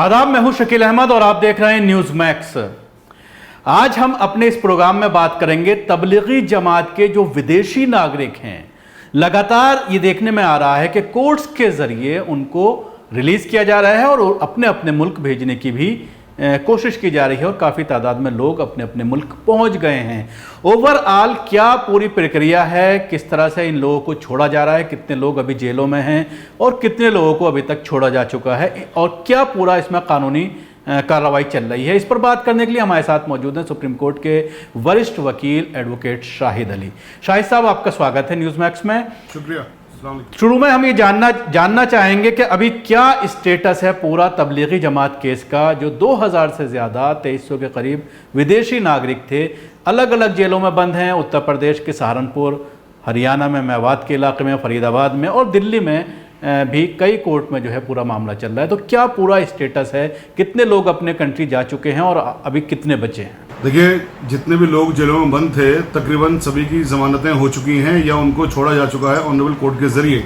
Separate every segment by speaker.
Speaker 1: आदाब, मैं हूं शकील अहमद और आप देख रहे हैं न्यूज़ मैक्स। आज हम अपने इस प्रोग्राम में बात करेंगे तबलीगी जमात के जो विदेशी नागरिक हैं। लगातार ये देखने में आ रहा है कि कोर्ट्स के जरिए उनको रिलीज किया जा रहा है और अपने अपने मुल्क भेजने की भी कोशिश की जा रही है और काफ़ी तादाद में लोग अपने अपने मुल्क पहुंच गए हैं। ओवरऑल क्या पूरी प्रक्रिया है, किस तरह से इन लोगों को छोड़ा जा रहा है, कितने लोग अभी जेलों में हैं और कितने लोगों को अभी तक छोड़ा जा चुका है और क्या पूरा इसमें कानूनी कार्रवाई चल रही है, इस पर बात करने के लिए हमारे साथ मौजूद हैं सुप्रीम कोर्ट के वरिष्ठ वकील एडवोकेट शाहिद अली। शाहिद साहब, आपका स्वागत है न्यूज़ मैक्स में।
Speaker 2: शुक्रिया।
Speaker 1: शुरू में हम ये जानना चाहेंगे कि अभी क्या स्टेटस है पूरा तबलीगी जमात केस का, जो 2000 से ज़्यादा 2300 के करीब विदेशी नागरिक थे, अलग अलग जेलों में बंद हैं। उत्तर प्रदेश के सहारनपुर, हरियाणा में मेवात के इलाके में, फरीदाबाद में और दिल्ली में भी कई कोर्ट में जो है पूरा मामला चल रहा है। तो क्या पूरा स्टेटस है, कितने लोग अपने कंट्री जा चुके हैं और अभी कितने बचे हैं?
Speaker 2: देखिए, जितने भी लोग जेलों में बंद थे तकरीबन सभी की जमानतें हो चुकी हैं या उनको छोड़ा जा चुका है ऑनरेबल कोर्ट के जरिए।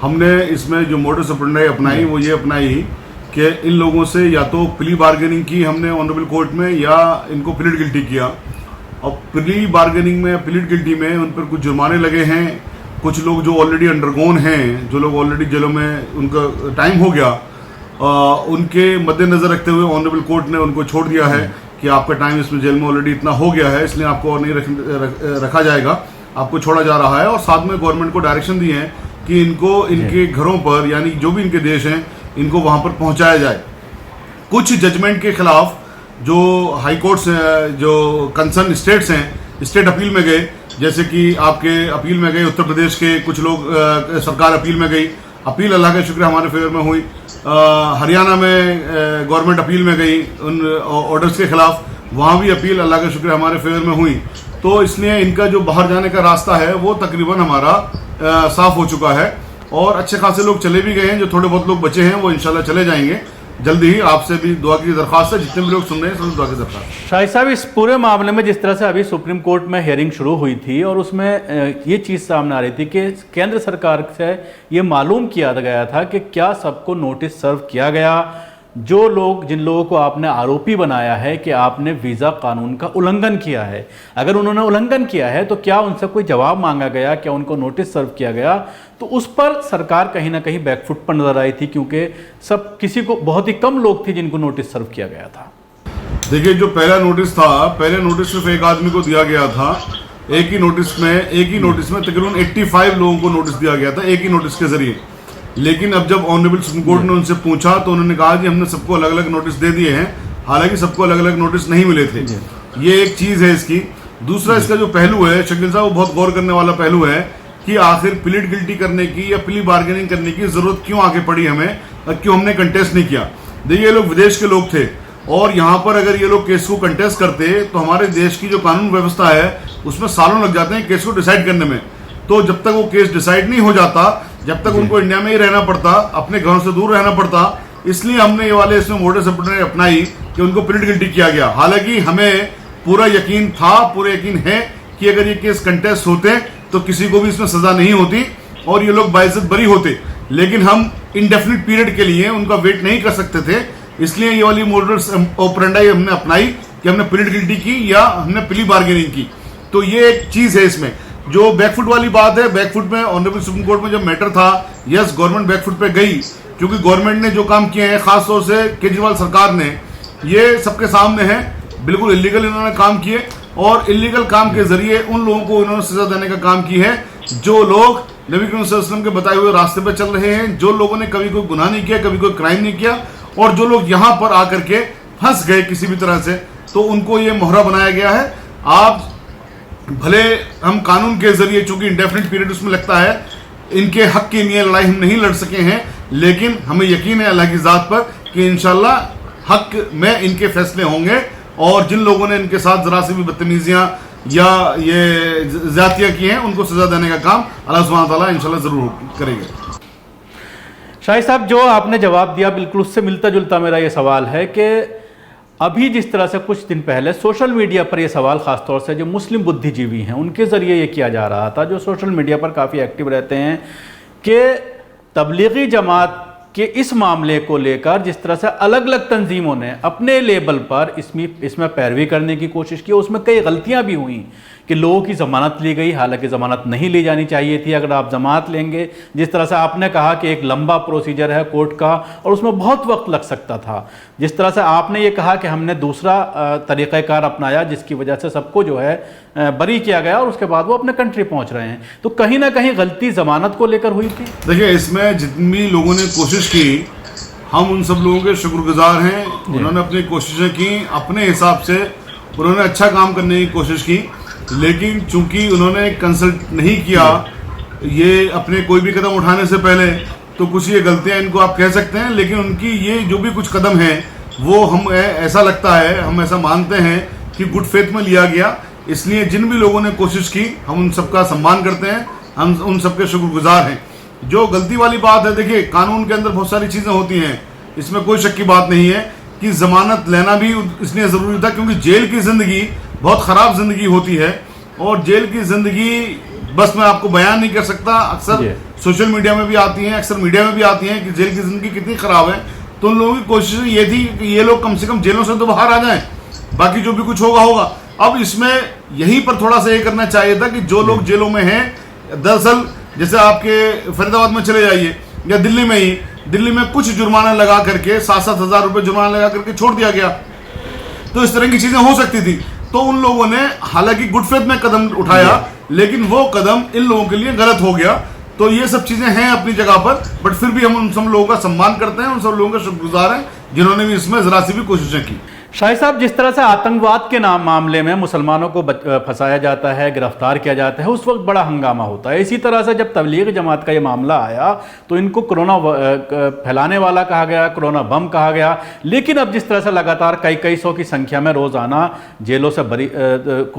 Speaker 2: हमने इसमें जो मोडस ऑपरेंडी अपनाई वो ये अपनाई कि इन लोगों से या तो प्ली बार्गेनिंग की हमने ऑनरेबल कोर्ट में या इनको प्लीड गिल्टी किया। और प्ली बार्गेनिंग में, प्लीड गिल्टी में उन पर कुछ जुर्माने लगे हैं। कुछ लोग जो ऑलरेडी अंडरगोन हैं, जो लोग ऑलरेडी जेलों में उनका टाइम हो गया, उनके मद्देनजर रखते हुए ऑनरेबल कोर्ट ने उनको छोड़ दिया है कि आपका टाइम इसमें जेल में ऑलरेडी इतना हो गया है, इसलिए आपको और नहीं रखा जाएगा, आपको छोड़ा जा रहा है। और साथ में गवर्नमेंट को डायरेक्शन दी है कि इनको इनके घरों पर, यानी जो भी इनके देश हैं, इनको वहां पर पहुंचाया जाए। कुछ जजमेंट के खिलाफ जो हाई कोर्ट्स, जो कंसर्न स्टेट्स हैं, स्टेट अपील में गए। जैसे कि आपके अपील में गए उत्तर प्रदेश के कुछ लोग, सरकार अपील में गई, अपील अल्लाह का शुक्र हमारे फेवर में हुई। हरियाणा में गवर्नमेंट अपील में गई उन ऑर्डर्स के खिलाफ, वहाँ भी अपील अल्लाह का शुक्र हमारे फेवर में हुई। तो इसलिए इनका जो बाहर जाने का रास्ता है वो तकरीबन हमारा साफ हो चुका है और अच्छे खासे लोग चले भी गए हैं। जो थोड़े बहुत लोग बचे हैं वो इंशाल्लाह चले जाएंगे जल्दी ही। आपसे भी दुआ की दरख्वास्त है, जितने भी लोग सुन रहे हैं सब दुआ की दरख्वास्त।
Speaker 1: शाहिद साहब, इस पूरे मामले में जिस तरह से अभी सुप्रीम कोर्ट में हियरिंग शुरू हुई थी और उसमें ये चीज़ सामने आ रही थी कि केंद्र सरकार से ये मालूम किया गया था कि क्या सबको नोटिस सर्व किया गया, जो लोग, जिन लोगों को आपने आरोपी बनाया है कि आपने वीज़ा कानून का उल्लंघन किया है, अगर उन्होंने उल्लंघन किया है तो क्या उनसे कोई जवाब मांगा गया, क्या उनको नोटिस सर्व किया गया? तो उस पर सरकार कहीं ना कहीं बैकफुट पर नजर आई थी, क्योंकि सब किसी को, बहुत ही कम लोग थे जिनको नोटिस सर्व किया गया था।
Speaker 2: देखिए, जो पहला नोटिस था, पहले नोटिस सिर्फ एक आदमी को दिया गया था। एक ही नोटिस में तकरीबन 85 लोगों को नोटिस दिया गया था, एक ही नोटिस के जरिए। लेकिन अब जब ऑनरेबल सुप्रीम कोर्ट ने उनसे पूछा तो उन्होंने कहा कि हमने सबको अलग अलग नोटिस दे दिए हैं, हालांकि सबको अलग अलग नोटिस नहीं मिले थे। ये एक चीज है इसकी। दूसरा, इसका जो पहलू है शकील साहब, वो बहुत गौर करने वाला पहलू है कि आखिर प्लीड गिल्टी करने की या प्ली बार्गेनिंग करने की जरूरत क्यों आगे पड़ी हमें, क्यों हमने कंटेस्ट नहीं किया। देखिए, ये लोग विदेश के लोग थे और यहाँ पर अगर ये लोग केस को कंटेस्ट करते तो हमारे देश की जो कानून व्यवस्था है उसमें सालों लग जाते हैं केस को डिसाइड करने में। तो जब तक वो केस डिसाइड नहीं हो जाता, जब तक उनको इंडिया में ही रहना पड़ता, अपने घरों से दूर रहना पड़ता। इसलिए हमने ये वाले इसमें मोडस ऑपरेंडी अपनाई कि उनको प्लीड गिल्टी किया गया। हालांकि हमें पूरा यकीन था, पूरा यकीन है कि अगर ये केस कंटेस्ट होते तो किसी को भी इसमें सजा नहीं होती और ये लोग बाइज्जत बरी होते। लेकिन हम इंडेफिनिट पीरियड के लिए उनका वेट नहीं कर सकते थे, इसलिए ये वाली मोडस ऑपरेंडी हमने अपनाई कि हमने प्लीड गिल्टी की या हमने प्ली बार्गेनिंग की। तो ये एक चीज है इसमें। जो बैकफुट वाली बात है, बैकफुट में ऑनरेबल सुप्रीम कोर्ट में जब मैटर था, यस गवर्नमेंट बैकफुट पे गई, क्योंकि गवर्नमेंट ने जो काम किए हैं, खासतौर से केजरीवाल सरकार ने, ये सबके सामने है, बिल्कुल इलीगल इन्होंने काम किए और इलीगल काम के जरिए उन लोगों को इन्होंने सजा देने का काम की है जो लोग नबी करीम सल्लल्लाहु अलैहि वसल्लम के बताए हुए रास्ते पर चल रहे हैं, जो लोगों ने कभी कोई गुनाह नहीं किया, कभी कोई क्राइम नहीं किया, और जो लोग यहाँ पर आकर के फंस गए किसी भी तरह से, तो उनको ये मोहरा बनाया गया है। आप भले हम कानून के जरिए, चूंकि इंडेफिनिट पीरियड उसमें लगता है, इनके हक की लिए लड़ाई हम नहीं लड़ सके हैं, लेकिन हमें यकीन है अल्लाह की जात पर कि इंशाल्लाह हक में इनके फैसले होंगे और जिन लोगों ने इनके साथ जरा सी भी बदतमीजियां या ये ज्यादतियां की हैं उनको सजा देने का काम अल्लाह सुब्हानहू व तआला इंशाल्लाह जरूर करेंगे।
Speaker 1: शाहिद साहब, जो आपने जवाब दिया बिल्कुल उससे मिलता जुलता मेरा ये सवाल है कि अभी जिस तरह से कुछ दिन पहले सोशल मीडिया पर यह सवाल ख़ासतौर से जो मुस्लिम बुद्धिजीवी हैं उनके ज़रिए ये किया जा रहा था, जो सोशल मीडिया पर काफ़ी एक्टिव रहते हैं, कि तबलीगी जमात कि इस मामले को लेकर जिस तरह से अलग अलग तंजीमों ने अपने लेवल पर इसमें पैरवी करने की कोशिश की, उसमें कई गलतियां भी हुई कि लोगों की ज़मानत ली गई, हालांकि ज़मानत नहीं ली जानी चाहिए थी। अगर आप ज़मानत लेंगे, जिस तरह से आपने कहा कि एक लंबा प्रोसीजर है कोर्ट का और उसमें बहुत वक्त लग सकता था, जिस तरह से आपने ये कहा कि हमने दूसरा तरीक़ाकार अपनाया जिसकी वजह से सबको जो है बरी किया गया और उसके बाद वो अपने कंट्री पहुंच रहे हैं, तो कहीं ना कहीं गलती ज़मानत को लेकर हुई थी।
Speaker 2: देखिए, इसमें जितनी लोगों ने कोशिश की, हम उन सब लोगों के शुक्रगुजार हैं। उन्होंने अपनी कोशिशें की, अपने हिसाब से उन्होंने अच्छा काम करने की कोशिश की, लेकिन चूंकि उन्होंने कंसल्ट नहीं किया ये अपने कोई भी कदम उठाने से पहले, तो कुछ ये गलतियां इनको आप कह सकते हैं। लेकिन उनकी ये जो भी कुछ कदम है वो हम ऐसा लगता है, हम ऐसा मानते हैं कि गुड फेथ में लिया गया। इसलिए जिन भी लोगों ने कोशिश की, हम उन सबका सम्मान करते हैं, हम उन सबके शुक्रगुजार हैं। जो गलती वाली बात है, देखिए कानून के अंदर बहुत सारी चीज़ें होती हैं, इसमें कोई शक की बात नहीं है कि ज़मानत लेना भी इसलिए ज़रूरी था क्योंकि जेल की ज़िंदगी बहुत ख़राब ज़िंदगी होती है और जेल की ज़िंदगी बस मैं आपको बयान नहीं कर सकता। अक्सर सोशल मीडिया में भी आती हैं, अक्सर मीडिया में भी आती हैं कि जेल की ज़िंदगी कितनी ख़राब है। तो उन लोगों की कोशिश ये थी कि ये लोग कम से कम जेलों से तो बाहर आ जाएं, बाकी जो भी कुछ होगा होगा। अब इसमें यहीं पर थोड़ा सा ये करना चाहिए था कि जो लोग जेलों में हैं, दरअसल जैसे आपके फरीदाबाद में चले जाइए या दिल्ली में ही, दिल्ली में कुछ जुर्माना लगा करके 7-7 हज़ार रुपये जुर्माना लगा करके छोड़ दिया गया। तो इस तरह की चीज़ें हो सकती थी। तो उन लोगों ने हालांकि गुड फेथ में कदम उठाया, लेकिन वो कदम इन लोगों के लिए गलत हो गया। तो ये सब चीज़ें हैं अपनी जगह पर, बट फिर भी हम उन सब लोगों का सम्मान करते हैं, उन सब लोगों का शुक्रगुजार हैं जिन्होंने भी इसमें ज़रा सी भी कोशिशें की।
Speaker 1: शाहिद साहब, जिस तरह से आतंकवाद के मामले में मुसलमानों को फंसाया जाता है, गिरफ्तार किया जाता है, उस वक्त बड़ा हंगामा होता है। इसी तरह से जब तबलीग जमात का ये मामला आया तो इनको कोरोना फैलाने वाला कहा गया, कोरोना बम कहा गया। लेकिन अब जिस तरह से लगातार कई सौ की संख्या में रोज़ाना जेलों से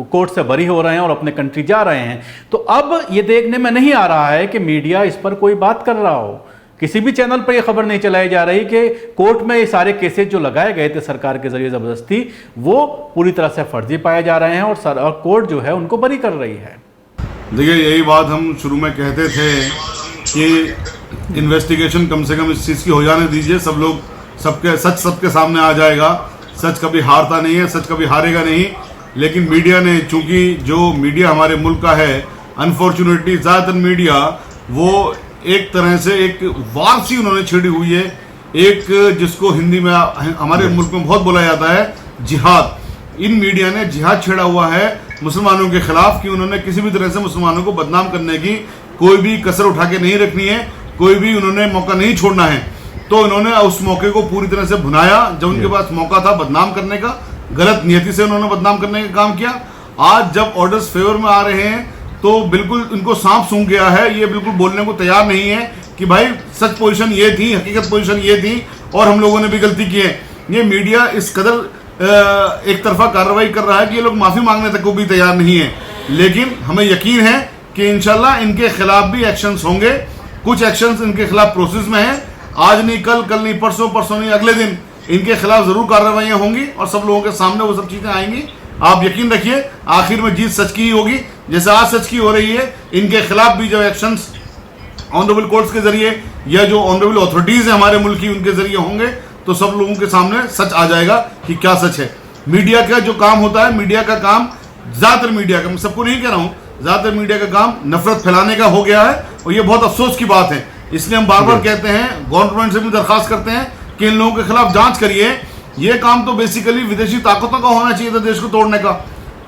Speaker 1: कोर्ट से बरी हो रहे हैं और अपने कंट्री जा रहे हैं, तो अब ये देखने में नहीं आ रहा है कि मीडिया इस पर कोई बात कर रहा हो। किसी भी चैनल पर यह खबर नहीं चलाई जा रही कि कोर्ट में ये सारे केसेस जो लगाए गए थे सरकार के जरिए ज़बरदस्ती, वो पूरी तरह से फर्जी पाए जा रहे हैं और कोर्ट जो है उनको बरी कर रही है।
Speaker 2: देखिए, यही बात हम शुरू में कहते थे कि इन्वेस्टिगेशन कम से कम इस चीज़ की हो जाने दीजिए। सब लोग सच सबके सामने आ जाएगा। सच कभी हारता नहीं है, सच कभी हारेगा नहीं। लेकिन मीडिया ने, चूंकि जो मीडिया हमारे मुल्क का है, अनफॉर्चुनेटली ज़्यादातर मीडिया वो एक तरह से एक वार सी उन्होंने छेड़ी हुई है। एक जिसको हिंदी में हमारे मुल्क में बहुत बोला जाता है जिहाद। इन मीडिया ने जिहाद छेड़ा हुआ है मुसलमानों के खिलाफ कि उन्होंने किसी भी तरह से मुसलमानों को बदनाम करने की कोई भी कसर उठा के नहीं रखनी है, कोई भी उन्होंने मौका नहीं छोड़ना है। तो उन्होंने उस मौके को पूरी तरह से भुनाया। जब उनके पास मौका था बदनाम करने का, गलत नियति से उन्होंने बदनाम करने का काम किया। आज जब ऑर्डर्स फेवर में आ रहे हैं तो बिल्कुल इनको सांप सूंघ गया है। ये बिल्कुल बोलने को तैयार नहीं है कि भाई सच पोजीशन ये थी, हकीकत पोजीशन ये थी और हम लोगों ने भी गलती की है। ये मीडिया इस कदर एक तरफा कार्रवाई कर रहा है कि ये लोग माफ़ी मांगने तक को भी तैयार नहीं है। लेकिन हमें यकीन है कि इंशाल्लाह इनके खिलाफ भी एक्शंस होंगे। कुछ एक्शंस इनके खिलाफ प्रोसेस में है। आज नहीं कल, कल नहीं परसों, परसों नहीं अगले दिन इनके खिलाफ ज़रूर कार्रवाइयाँ होंगी और सब लोगों के सामने वो सब चीज़ें आएंगी। आप यकीन रखिए, आखिर में जीत सच की ही होगी। जैसे आज सच की हो रही है, इनके खिलाफ भी जब एक्शंस ऑनरेबल कोर्ट्स के जरिए या जो ऑनरेबल अथॉरिटीज है हमारे मुल्क की, उनके जरिए होंगे तो सब लोगों के सामने सच आ जाएगा कि क्या सच है। मीडिया का जो काम होता है, मीडिया का काम, ज़्यादातर मीडिया का, मैं सबको नहीं कह रहा हूँ, ज़्यादातर मीडिया का काम नफरत फैलाने का हो गया है और ये बहुत अफसोस की बात है। इसलिए हम बार बार कहते हैं, गवर्नमेंट से भी दरख्वास्त करते हैं कि इन लोगों के खिलाफ जाँच करिए। ये काम तो बेसिकली विदेशी ताकतों का होना चाहिए था देश को तोड़ने का।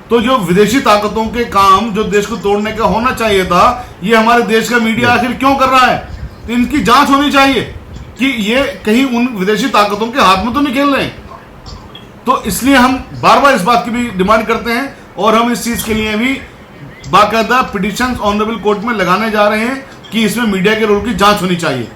Speaker 2: तो जो विदेशी ताकतों के काम जो देश को तोड़ने का होना चाहिए था, ये हमारे देश का मीडिया आखिर क्यों कर रहा है? तो इनकी जांच होनी चाहिए कि ये कहीं उन विदेशी ताकतों के हाथ में तो नहीं खेल रहे हैं। तो इसलिए हम बार बार इस बात की भी डिमांड करते हैं और हम इस चीज़ के लिए भी बाकायदा पिटिशन ऑनरेबल कोर्ट में लगाने जा रहे हैं कि इसमें मीडिया के रोल की जाँच होनी चाहिए।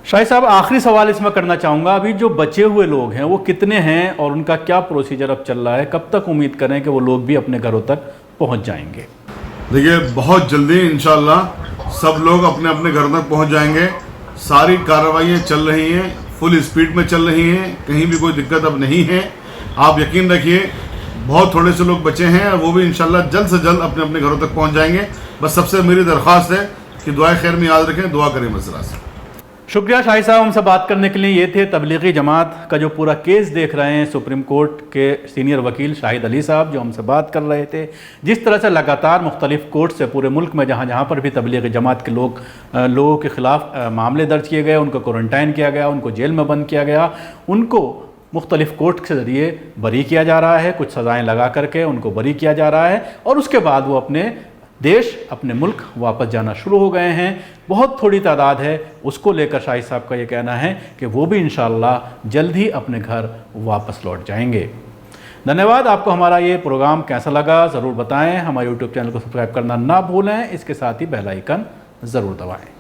Speaker 1: शाहिद साहब, आखिरी सवाल इसमें करना चाहूँगा, अभी जो बचे हुए लोग हैं वो कितने हैं और उनका क्या प्रोसीजर अब चल रहा है? कब तक उम्मीद करें कि वो लोग भी अपने घरों तक पहुँच जाएंगे?
Speaker 2: देखिए, बहुत जल्दी इंशाल्लाह सब लोग अपने अपने घर तक पहुँच जाएंगे। सारी कार्रवाइयाँ चल रही हैं, फुल स्पीड में चल रही हैं, कहीं भी कोई दिक्कत अब नहीं है। आप यकीन रखिए, बहुत थोड़े से लोग बचे हैं और वो भी इंशाल्लाह जल्द से जल्द अपने अपने घरों तक पहुँच जाएंगे। बस सबसे मेरी दरख्वास्त है कि दुआ खैर में याद रखें, दुआ करें मसला से।
Speaker 1: शुक्रिया शाही साहब हमसे बात करने के लिए। ये थे तबलीगी जमात का जो पूरा केस देख रहे हैं सुप्रीम कोर्ट के सीनियर वकील शाहिद अली साहब, जो हमसे बात कर रहे थे। जिस तरह से लगातार मुख्तलिफ कोर्ट से पूरे मुल्क में जहाँ जहाँ पर भी तबलीगी जमात के लोगों के ख़िलाफ़ मामले दर्ज किए गए, उनको क्वारंटाइन किया गया, उनको जेल में बंद किया गया, उनको मुख्तलिफ कोर्ट के ज़रिए बरी किया जा रहा है, कुछ सज़ाएँ लगा करके उनको बरी किया जा रहा है, और उसके बाद वो अपने देश, अपने मुल्क वापस जाना शुरू हो गए हैं। बहुत थोड़ी तादाद है, उसको लेकर शाही साहब का ये कहना है कि वो भी इंशाअल्लाह जल्द ही अपने घर वापस लौट जाएंगे। धन्यवाद। आपको हमारा ये प्रोग्राम कैसा लगा ज़रूर बताएं। हमारे यूट्यूब चैनल को सब्सक्राइब करना ना भूलें, इसके साथ ही बेल आइकन ज़रूर दबाएं।